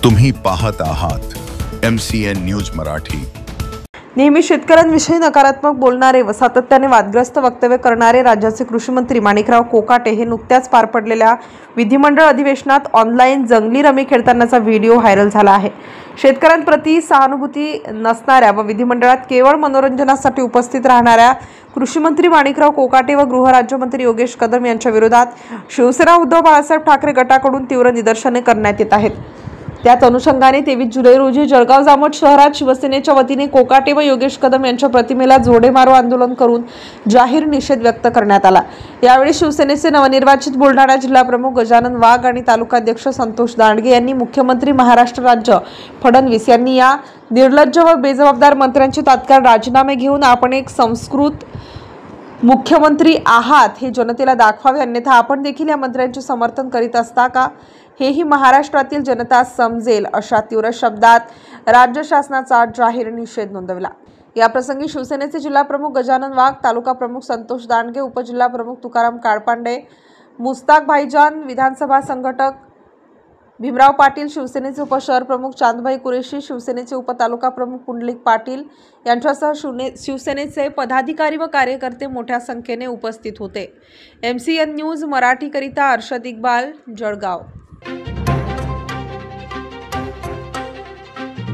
तुम्ही पाहत आहात MCN न्यूज मराठी। नेहमी शेतकऱ्यांविषयी नकारात्मक बोलणारे व सातत्याने वादग्रस्त वक्तव्य करणारे राज्याचे कृषी मंत्री माणिकराव कोकाटे हे नुकत्याच पार पडलेल्या विधिमंडळ अधिवेशनात ऑनलाईन जंगली रमी खेळतानाचा व्हिडिओ व्हायरल झाला आहे। शेतकऱ्यांप्रती सहानुभूती नसणाऱ्या व विधिमंडळात केवळ मनोरंजनासाठी उपस्थित राहणाऱ्या कृषी मंत्री माणिकराव कोकाटे व गृहराज्यमंत्री योगेश कदम यांच्या विरोधात शिवसेना उद्धव बाळासाहेब ठाकरे गटाकडून तीव्र निदर्शने करण्यात येत आहेत। त्याच अनुषंगाने 23 जुलै रोजी जळगाव जामोद शहरात शिवसेनेच्या वतीने कोकाटे व योगेश कदम यांच्या प्रतिमेला जोडे मारो आंदोलन करून जाहीर निषेध व्यक्त करण्यात आला। यावेळी शिवसेनेचे नवनिर्वाचित बुलढाणा जिल्हा प्रमुख गजानन वाघ आणि तालुकाध्यक्ष संतोष दांडगे यांनी मुख्यमंत्री महाराष्ट्र राज्य फडणवीस यांनी या निर्लज्ज व बेजबाबदार मंत्र्यांचे तात्काळ राजीनामे घेऊन आपण एक संस्कृत मुख्यमंत्री आहात हे जनतेला दाखवावे, अन्यथा आपण देखील या मंत्र्यांचे समर्थन करीत असता का हेही महाराष्ट्रातील जनता समजेल, अशा तीव्र शब्दात राज्य शासनाचा जाहीर निषेध नोंदवला। या प्रसंगी शिवसेनेचे जिल्हा प्रमुख गजानन वाघ, तालुका प्रमुख संतोष दांडगे, उपजिल्हा प्रमुख तुकाराम काळपांडे, मुस्ताक भाईजान, विधानसभा संघटक भीमराव पाटील, शिवसेनेचे उपशहर प्रमुख चांदभाई कुरेशी, शिवसेनेचे उपतालुका प्रमुख पुंडलिक पाटील यांच्यासह शिवसेनेचे पदाधिकारी व कार्यकर्ते मोठ्या संख्येने उपस्थित होते। MCN न्यूज मराठी करिता अर्शद इक्बाल, जळगाव।